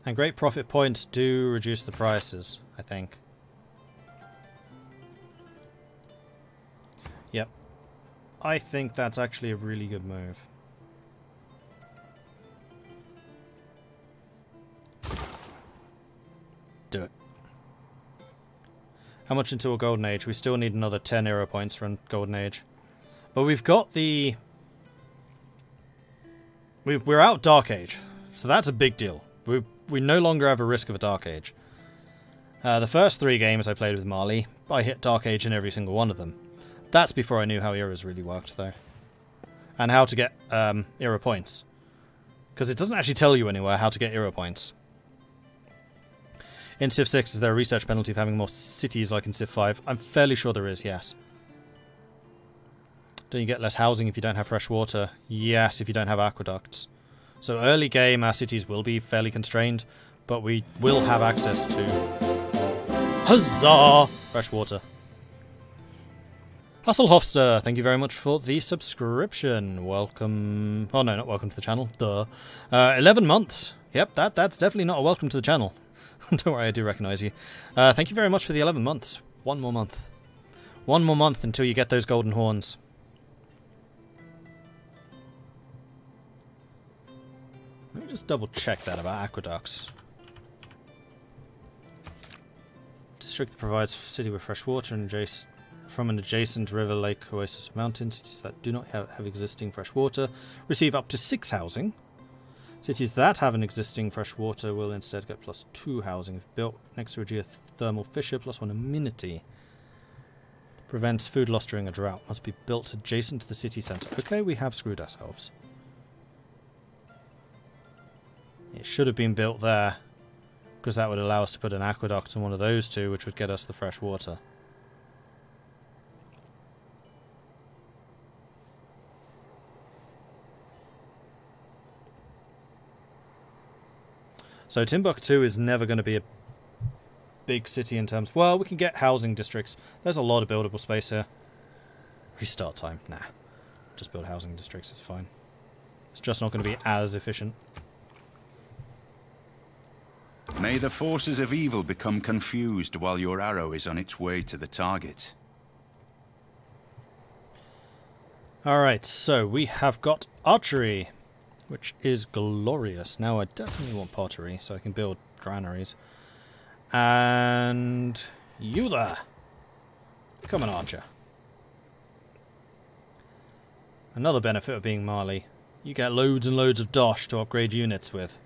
And great profit points do reduce the prices, I think. Yep. I think that's actually a really good move. Do it. How much into a Golden Age? We still need another 10 hero points for a Golden Age. But we've got the... We're out Dark Age, so that's a big deal. We no longer have a risk of a Dark Age. The first 3 games I played with Marley, I hit Dark Age in every single one of them. That's before I knew how eras really worked, though. And how to get era points. Because it doesn't actually tell you anywhere how to get era points. In Civ 6, is there a research penalty for having more cities like in Civ 5? I'm fairly sure there is, yes. Don't you get less housing if you don't have fresh water? Yes, if you don't have aqueducts. So early game, our cities will be fairly constrained, but we will have access to... Huzzah! Fresh water. Hasselhofster, thank you very much for the subscription. Welcome... Oh no, not welcome to the channel. Duh. 11 months. Yep, that's definitely not a welcome to the channel. Don't worry, I do recognise you. Thank you very much for the 11 months. One more month. One more month until you get those golden horns. Let me just double check that about aqueducts. District that provides city with fresh water and from an adjacent river, lake, oasis, or mountain. Cities that do not have existing fresh water receive up to 6 housing. Cities that have an existing fresh water will instead get +2 housing. If built next to a geothermal fissure, +1 amenity. Prevents food loss during a drought. Must be built adjacent to the city centre. Okay, we have screwed ourselves. It should have been built there, because that would allow us to put an aqueduct on one of those two, which would get us the fresh water. So Timbuktu is never going to be a big city in terms... Well, we can get housing districts. There's a lot of buildable space here. Restart time. Nah. Just build housing districts, it's fine. It's just not going to be as efficient. May the forces of evil become confused while your arrow is on its way to the target. Alright, so we have got archery, which is glorious. Now I definitely want pottery, so I can build granaries. And you there. Become an archer. Another benefit of being Marley. You get loads and loads of dosh to upgrade units with.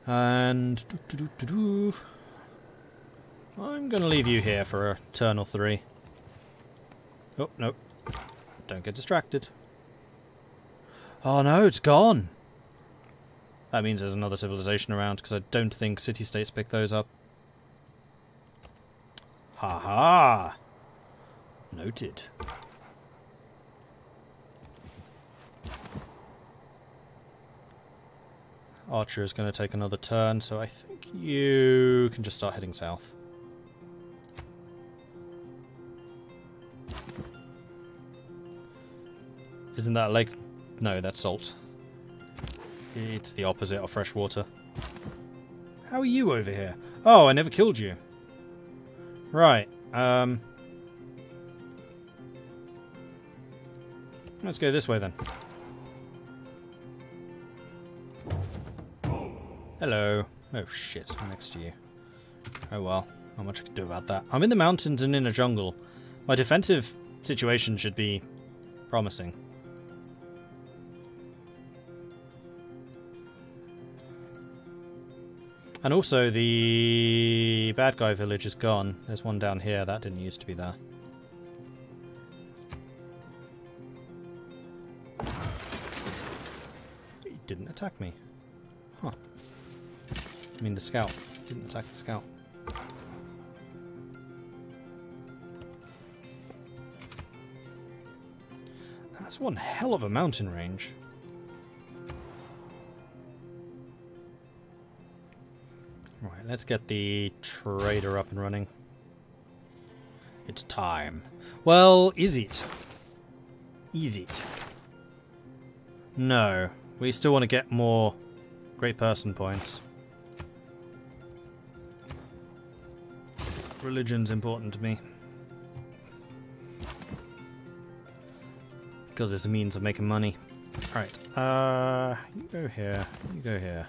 And I'm going to leave you here for a turn or 3. Oh, no. Don't get distracted. Oh no, it's gone. That means there's another civilization around, because I don't think city-states pick those up. Ha-ha! Noted. Archer is going to take another turn, so I think you can just start heading south. Isn't that lake? No, that's salt. It's the opposite of fresh water. How are you over here? Oh, I never killed you. Right. Let's go this way then. Hello. Oh shit, I'm next to you. Oh well, not much I can do about that. I'm in the mountains and in a jungle. My defensive situation should be promising. And also, the bad guy village is gone. There's one down here. That didn't used to be there. He didn't attack me. Huh. I mean, the scout. Didn't attack the scout. That's one hell of a mountain range. Right, let's get the trader up and running. It's time. Well, is it? Is it? No. We still want to get more great person points. Religion's important to me. Because it's a means of making money. Alright, you go here, you go here.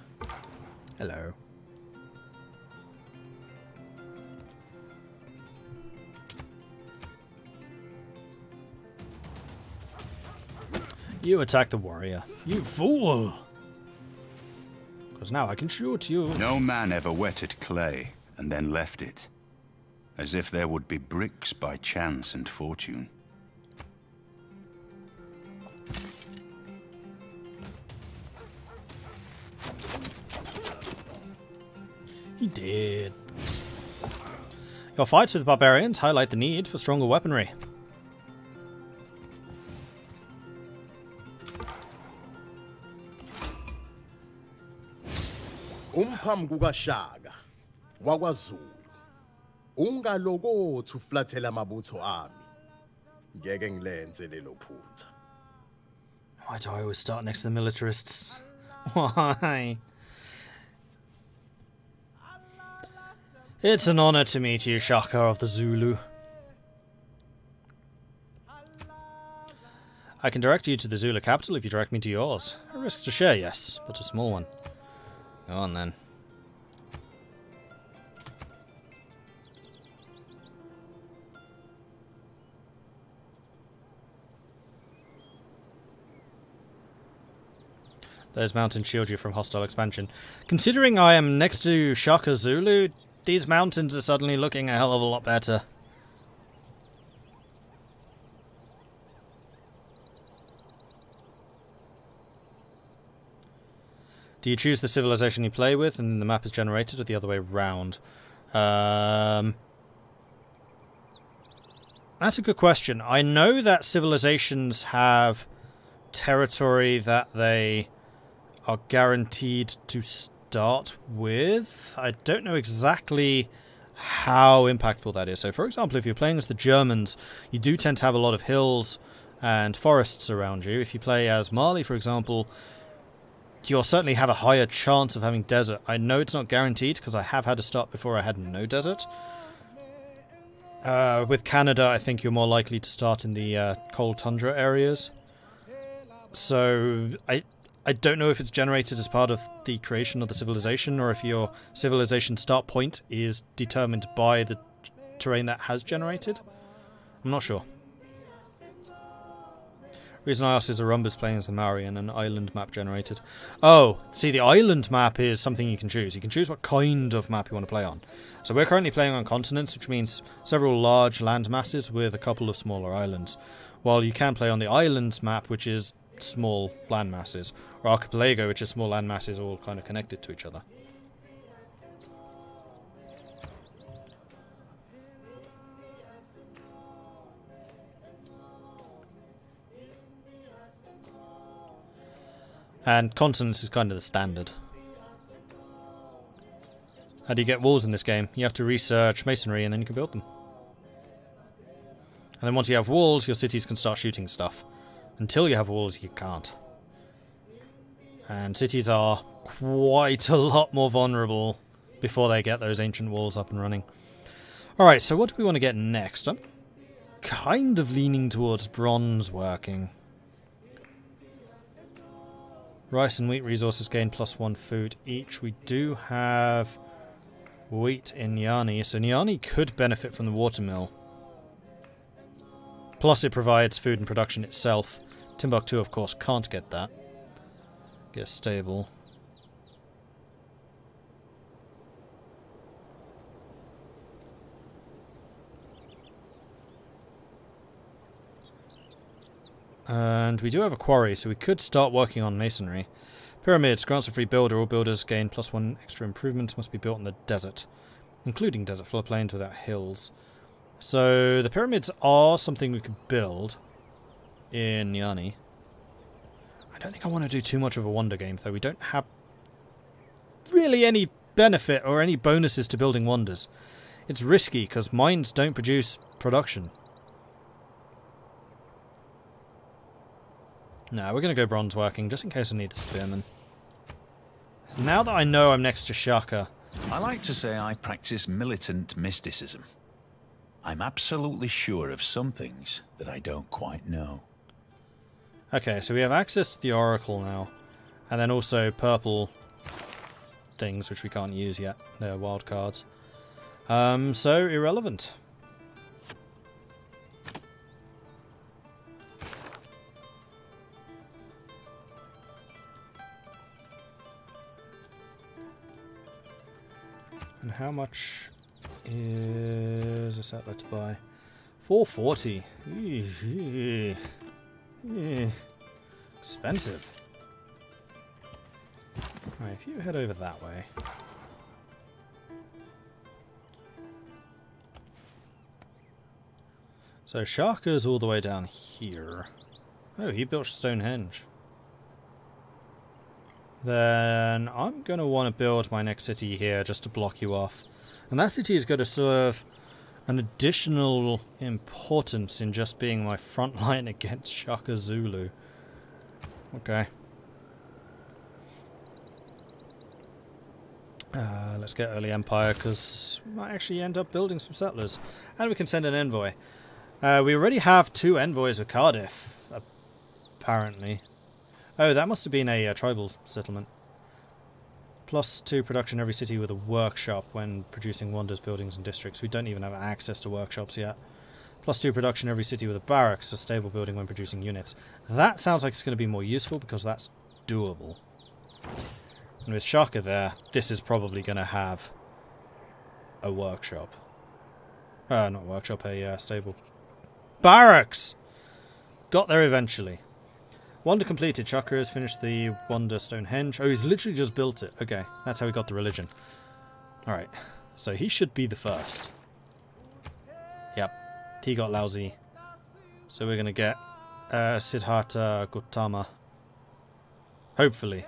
Hello. You attack the warrior. You fool! Because now I can shoot you. No man ever wetted clay and then left it. As if there would be bricks by chance and fortune. He did. Your fights with barbarians highlight the need for stronger weaponry. Umphambi kukaShaka wakwaZulu ungalokothi uflathela amabutho ami ngeke ngilenze lelo phutha. Why do I always start next to the militarists? Why? It's an honor to meet you, Shaka of the Zulu. I can direct you to the Zulu capital if you direct me to yours. A risk to share, yes, but a small one. Go on then. Those mountains shield you from hostile expansion. Considering I am next to Shaka Zulu, these mountains are suddenly looking a hell of a lot better. Do you choose the civilization you play with and the map is generated, or the other way round? That's a good question. I know that civilizations have territory that they are guaranteed to start with. I don't know exactly how impactful that is. So, for example, if you're playing as the Germans, you do tend to have a lot of hills and forests around you. If you play as Mali, for example, you'll certainly have a higher chance of having desert. I know it's not guaranteed because I have had to start before I had no desert. With Canada, I think you're more likely to start in the cold tundra areas. So I don't know if it's generated as part of the creation of the civilization, or if your civilization start point is determined by the terrain that has generated. I'm not sure. The reason I asked is Arumba's playing as the Maori and an island map generated. Oh, see, the island map is something you can choose. You can choose what kind of map you want to play on. So we're currently playing on continents, which means several large land masses with a couple of smaller islands. While you can play on the island map, which is small land masses, or archipelago, which is small land masses all kind of connected to each other. And continents is kind of the standard. How do you get walls in this game? You have to research masonry and then you can build them. And then once you have walls, your cities can start shooting stuff. Until you have walls, you can't. And cities are quite a lot more vulnerable before they get those ancient walls up and running. Alright, so what do we want to get next? I'm kind of leaning towards bronze working. Rice and wheat resources gain +1 food each. We do have wheat in Nyani, so Nyani could benefit from the watermill. Plus it provides food and production itself. Timbuktu, of course, can't get that. Get stable. And we do have a quarry, so we could start working on masonry. Pyramids grants a free builder. All builders gain +1 extra improvements. Must be built in the desert, including desert floodplains without hills. So the pyramids are something we could build in Nyani. I don't think I want to do too much of a wonder game, though. We don't have really any benefit or any bonuses to building wonders. It's risky because mines don't produce production. No, we're going to go bronze working, just in case I need the spearman. Now that I know I'm next to Shaka... I like to say I practice militant mysticism. I'm absolutely sure of some things that I don't quite know. Okay, so we have access to the Oracle now. And then also purple things, which we can't use yet. They're wild cards. So, irrelevant. And how much is a settler to buy? 440. Expensive. Right, if you head over that way. So Shaka's all the way down here. Oh, he built Stonehenge. Then I'm going to want to build my next city here just to block you off. And that city is going to serve an additional importance in just being my front line against Shaka Zulu. Okay. Let's get early empire because we might actually end up building some settlers. And we can send an envoy. We already have 2 envoys with Cardiff, apparently. Oh, that must have been a tribal settlement. +2 production every city with a workshop when producing wonders, buildings and districts. We don't even have access to workshops yet. +2 production every city with a barracks, a stable building when producing units. That sounds like it's going to be more useful because that's doable. And with Shaka there, this is probably going to have a workshop. Not workshop, a stable. Barracks! Got there eventually. Wonder completed. Shaka has finished the Wonder Stonehenge. Oh, he's literally just built it. Okay, that's how he got the religion. Alright, so he should be the first. Yep, he got lousy. So we're going to get Siddhartha Gautama. Hopefully.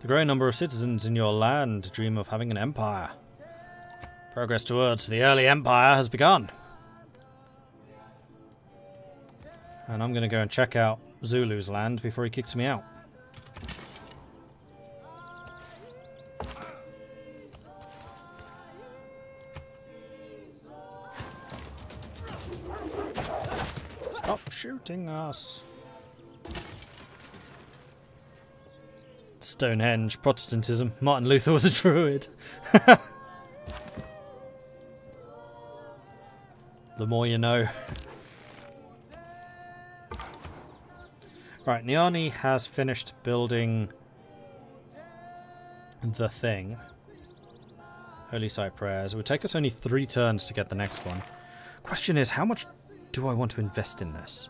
The growing number of citizens in your land dream of having an empire. Progress towards the early empire has begun. And I'm going to go and check out Zulu's land before he kicks me out. Stop shooting us. Stonehenge, Protestantism. Martin Luther was a druid. The more you know. Right, Niani has finished building the thing. Holy Site Prayers. It would take us only 3 turns to get the next one. Question is, how much do I want to invest in this?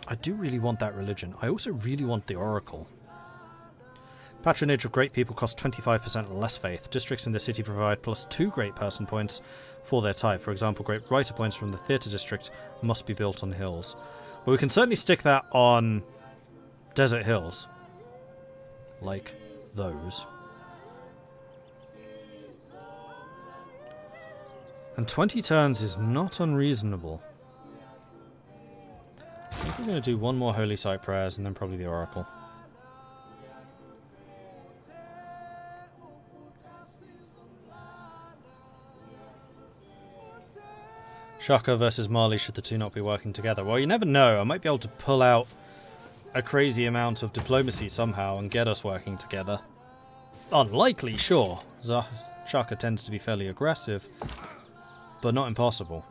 I do really want that religion. I also really want the Oracle. Patronage of great people costs 25% less faith. Districts in the city provide +2 great person points for their type. For example, great writer points from the theatre district must be built on hills. Well, we can certainly stick that on desert hills. Like those. And 20 turns is not unreasonable. I think we're going to do 1 more Holy Site Prayers and then probably the Oracle. Shaka versus Mali, should the 2 not be working together? Well, you never know. I might be able to pull out a crazy amount of diplomacy somehow and get us working together. Unlikely, sure. Shaka tends to be fairly aggressive, but not impossible.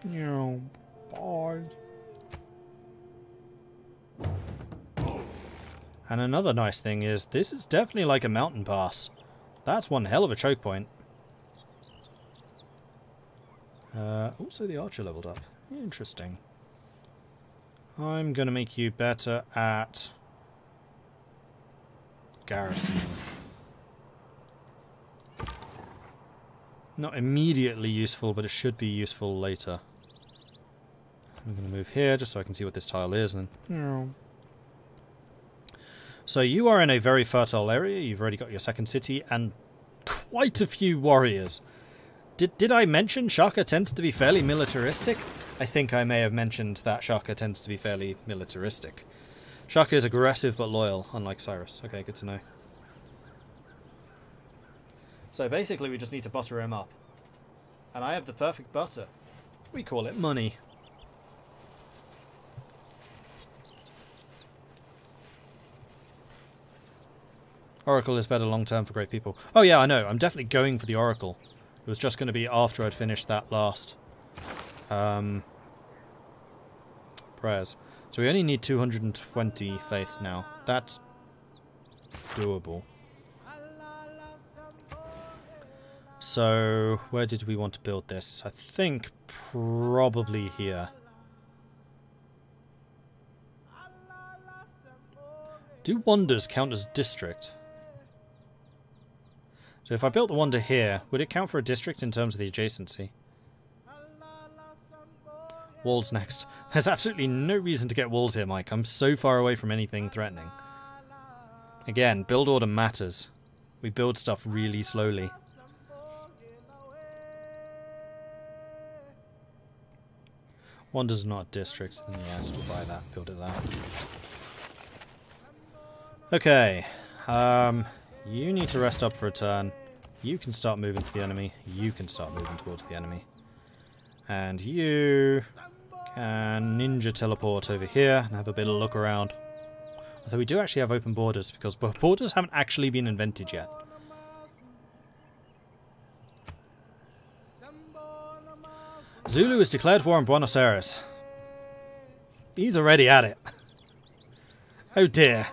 No, bye. And another nice thing is, this is definitely like a mountain pass. That's one hell of a choke point. Also the archer leveled up. Interesting. I'm going to make you better at garrison. Not immediately useful, but it should be useful later. I'm going to move here just so I can see what this tile is. And then... So you are in a very fertile area. You've already got your second city and quite a few warriors. Did I mention Shaka tends to be fairly militaristic? I think I may have mentioned that Shaka tends to be fairly militaristic. Shaka is aggressive but loyal, unlike Cyrus. Okay, good to know. So basically we just need to butter him up. And I have the perfect butter. We call it money. Oracle is better long term for great people. Oh yeah, I know. I'm definitely going for the Oracle. It was just going to be after I'd finished that last prayers. So we only need 220 faith now. That's doable. So where did we want to build this? I think probably here. Do wonders count as district? So if I built the wonder here, would it count for a district in terms of the adjacency? Walls next. There's absolutely no reason to get walls here, Mike. I'm so far away from anything threatening. Again, build order matters. We build stuff really slowly. Wonder's not district, then yes, we'll buy that, build it that. Okay. You need to rest up for a turn. You can start moving to the enemy. You can start moving towards the enemy. And you can ninja teleport over here and have a bit of a look around. Although we do actually have open borders, because borders haven't actually been invented yet. Zulu has declared war on Buenos Aires. He's already at it. Oh dear.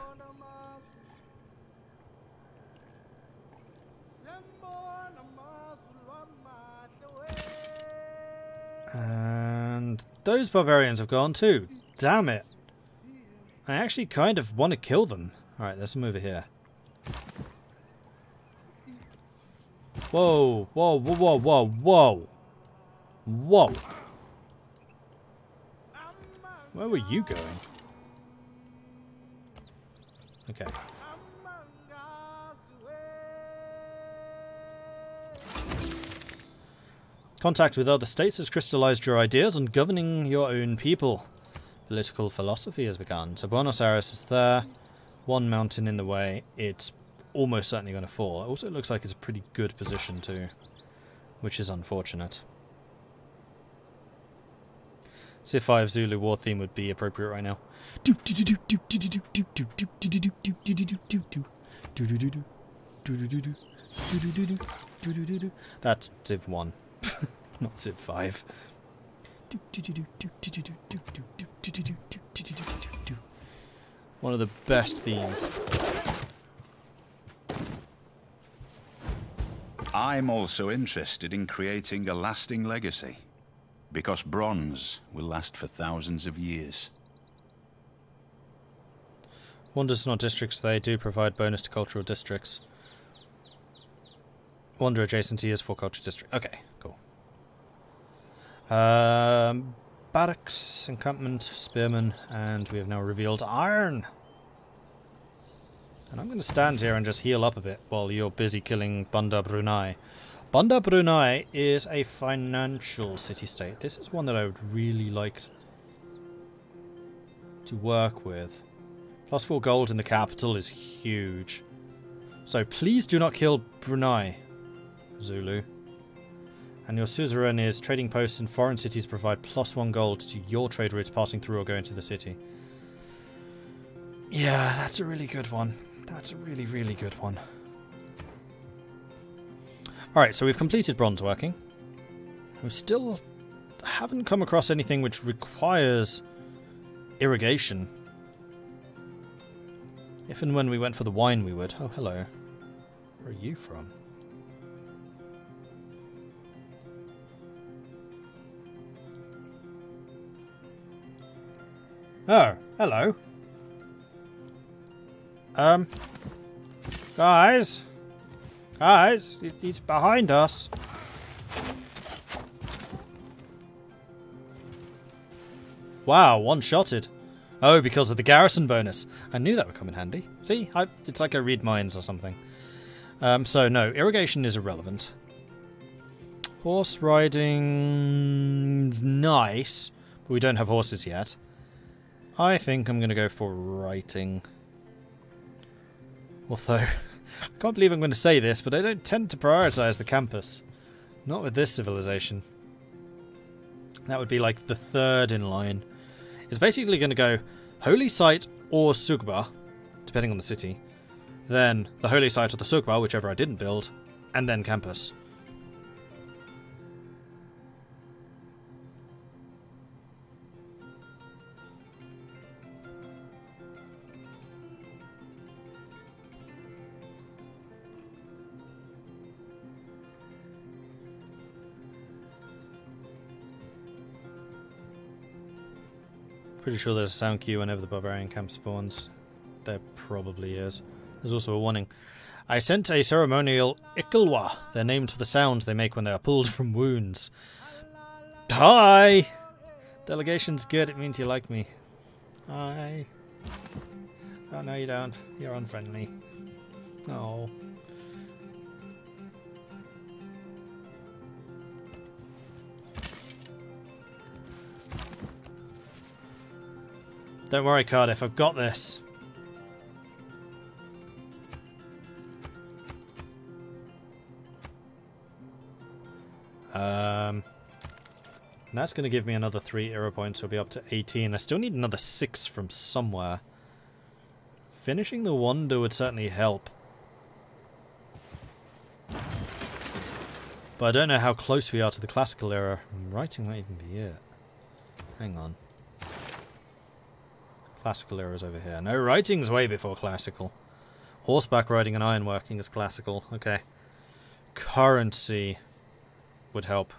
And those barbarians have gone too. Damn it. I actually kind of want to kill them. Alright, there's some over here. Whoa, whoa, whoa, whoa, whoa, whoa. Whoa. Where were you going? Okay. Contact with other states has crystallized your ideas on governing your own people. Political philosophy has begun. So Buenos Aires is there. One mountain in the way. It's almost certainly going to fall. It also looks like it's a pretty good position too, which is unfortunate. Civ 5 Zulu war theme would be appropriate right now. That's Civ 1. Not Civ 5. One of the best themes. I'm also interested in creating a lasting legacy, because bronze will last for thousands of years. Wonders not districts, they do provide bonus to cultural districts. Wonder adjacency is for culture district. Okay, cool. Barracks, encampment, spearmen, and we have now revealed iron. And I'm going to stand here and just heal up a bit while you're busy killing Banda Brunei. Banda Brunei is a financial city-state. This is one that I would really like to work with. +4 gold in the capital is huge. So please do not kill Brunei, Zulu. And your suzerain is trading posts in foreign cities provide +1 gold to your trade routes passing through or going to the city. Yeah, that's a really good one. That's a really, really good one. Alright, so we've completed bronze working. We still haven't come across anything which requires irrigation. If and when we went for the wine we would. Oh, hello. Where are you from? Oh, hello. Guys? Guys, he's behind us. Wow, one-shotted. Oh, because of the garrison bonus. I knew that would come in handy. See? It's like I read minds or something. So, no, irrigation is irrelevant. Horse riding's nice, but we don't have horses yet. I think I'm going to go for writing. Although, I can't believe I'm going to say this, but I don't tend to prioritise the campus. Not with this civilization. That would be like the third in line. It's basically going to go Holy Site or Sugba, depending on the city. Then the Holy Site or the Sugba, whichever I didn't build, and then campus. Pretty sure there's a sound cue whenever the barbarian camp spawns. There probably is. There's also a warning. I sent a ceremonial Ikalwa. They're named for the sounds they make when they are pulled from wounds. Hi! Delegation's good. It means you like me. Hi. Oh, no you don't. You're unfriendly. Oh. Don't worry, Cardiff. I've got this. That's going to give me another 3 era points. We'll be up to 18. I still need another 6 from somewhere. Finishing the wonder would certainly help. But I don't know how close we are to the classical era. Writing might even be it. Hang on. Classical era is over here. No, writing's way before classical. Horseback riding and ironworking is classical. Okay. Currency would help.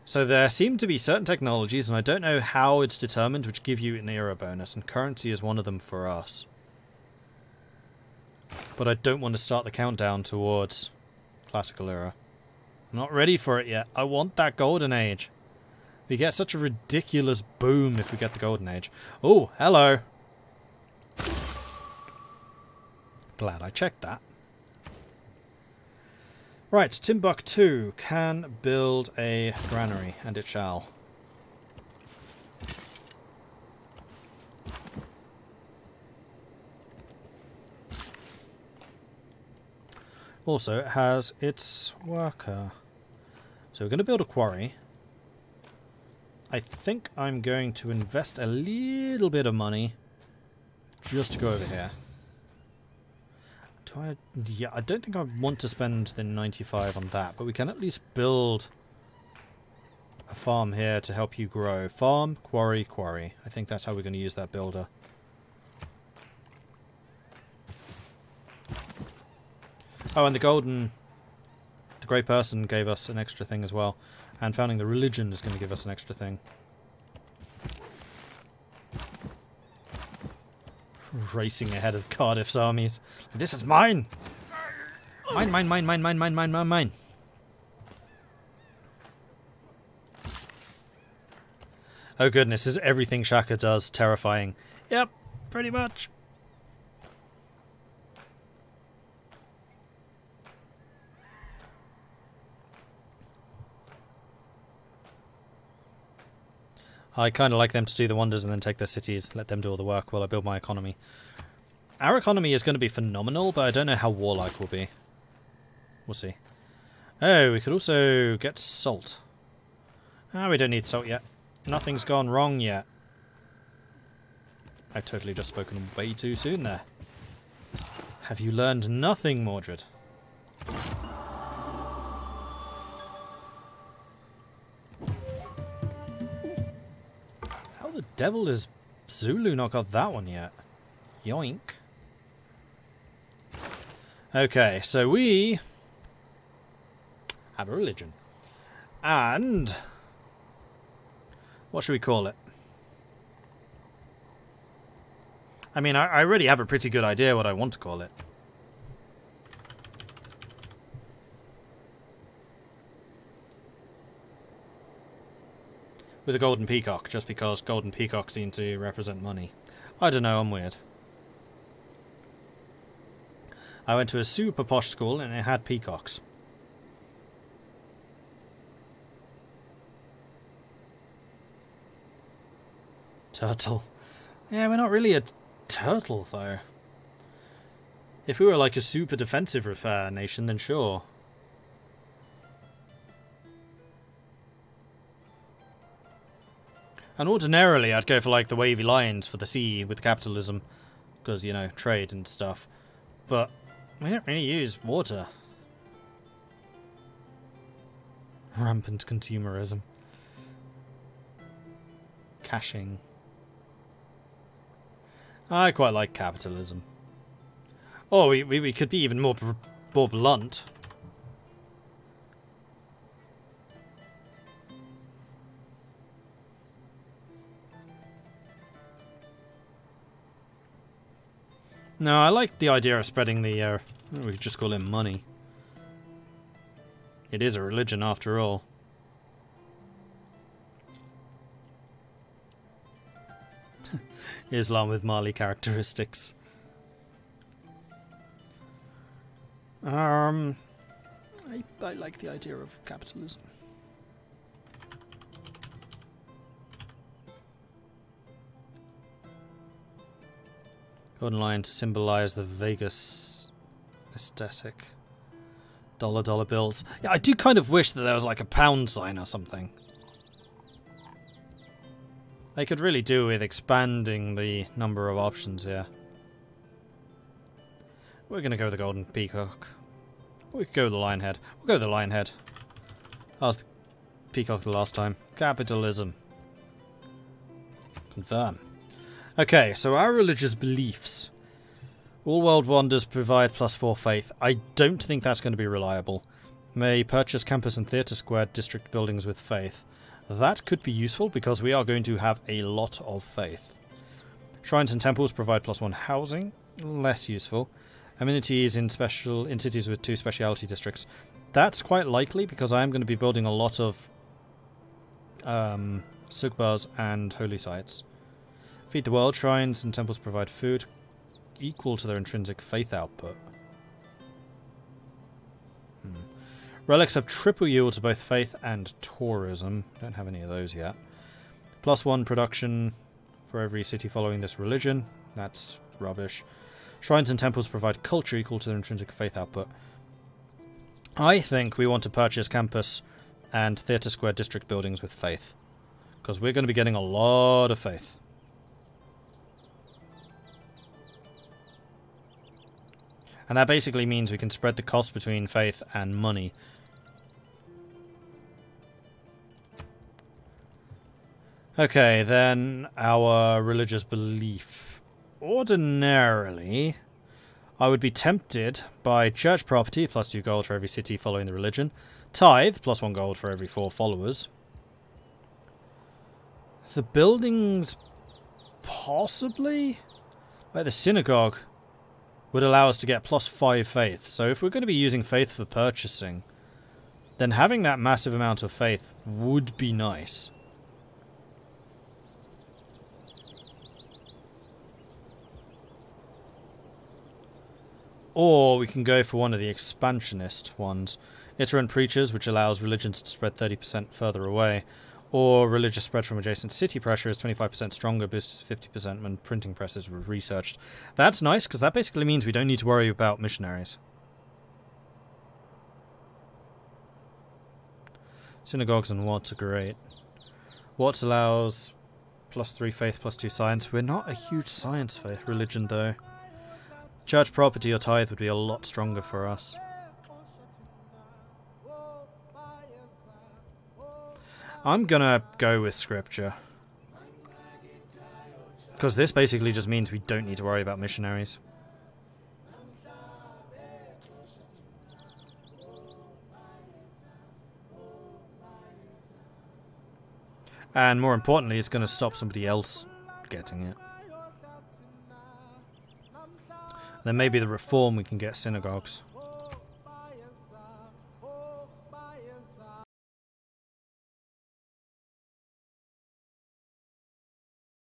So there seem to be certain technologies, and I don't know how it's determined, which give you an era bonus, and currency is one of them for us. But I don't want to start the countdown towards classical era. I'm not ready for it yet. I want that golden age. We get such a ridiculous boom if we get the golden age. Oh, hello. Glad I checked that. Right, Timbuktu can build a granary, and it shall. Also, it has its worker. So we're going to build a quarry. I think I'm going to invest a little bit of money just to go over here. Yeah, I don't think I want to spend the 95 on that, but we can at least build a farm here to help you grow. Farm, quarry, quarry. I think that's how we're going to use that builder. Oh, and the grey person gave us an extra thing as well. And founding the religion is going to give us an extra thing. Racing ahead of Cardiff's armies. This is mine! Mine, mine, mine, mine, mine, mine, mine, mine, mine. Oh goodness, is everything Shaka does terrifying? Yep, pretty much. I kind of like them to do the wonders and then take their cities, let them do all the work while I build my economy. Our economy is going to be phenomenal, but I don't know how warlike will be. We'll see. Oh, we could also get salt. Ah, we don't need salt yet. Nothing's gone wrong yet. I've totally just spoken way too soon there. Have you learned nothing, Mordred? The devil is Zulu not got that one yet? Yoink. Okay, so we have a religion. And what should we call it? I mean, I already have a pretty good idea what I want to call it. with a golden peacock, just because golden peacocks seem to represent money. I don't know, I'm weird. I went to a super posh school and it had peacocks. Turtle. Yeah, we're not really a turtle, though. If we were like a super defensive repair nation, then sure. And ordinarily, I'd go for like the wavy lines for the sea with capitalism. Because, you know, trade and stuff. But we don't really use water. Rampant consumerism. Caching. I quite like capitalism. Or we could be even more blunt. No, I like the idea of spreading the, we could just call it money. It is a religion after all. Islam with Mali characteristics. I like the idea of capitalism. Golden lions symbolize the Vegas aesthetic. Dollar bills. Yeah, I do kind of wish that there was like a pound sign or something. They could really do with expanding the number of options here. We're going to go with the golden peacock. We could go with the lion head. We'll go with the lion head. I was the peacock the last time. Capitalism. Confirm. Okay, so our religious beliefs. All world wonders provide +4 faith. I don't think that's going to be reliable. May purchase campus and theatre square district buildings with faith. That could be useful because we are going to have a lot of faith. Shrines and temples provide +1 housing. Less useful. Amenities in cities with 2 speciality districts. That's quite likely because I am going to be building a lot of sugbars and holy sites. Feed the world. Shrines and temples provide food equal to their intrinsic faith output. Relics have triple yield to both faith and tourism. Don't have any of those yet. +1 production for every city following this religion. That's rubbish. Shrines and temples provide culture equal to their intrinsic faith output. I think we want to purchase campus and theatre square district buildings with faith. Because we're going to be getting a lot of faith. And that basically means we can spread the cost between faith and money. Okay, then our religious belief. Ordinarily, I would be tempted by church property, +2 gold for every city following the religion. Tithe, +1 gold for every 4 followers. The buildings, possibly? Like the synagogue would allow us to get +5 faith. So if we're going to be using faith for purchasing, then having that massive amount of faith would be nice. Or we can go for one of the expansionist ones. Iterant preachers, which allows religions to spread 30% further away. Or religious spread from adjacent city pressure is 25% stronger, boosted to 50% when printing presses were researched. That's nice, because that basically means we don't need to worry about missionaries. Synagogues and Watts are great. Watts allows +3 faith, +2 science. We're not a huge science religion, though. Church property or tithe would be a lot stronger for us. I'm gonna go with scripture. Because this basically just means we don't need to worry about missionaries. And more importantly, it's going to stop somebody else getting it. Then maybe the reform we can get synagogues.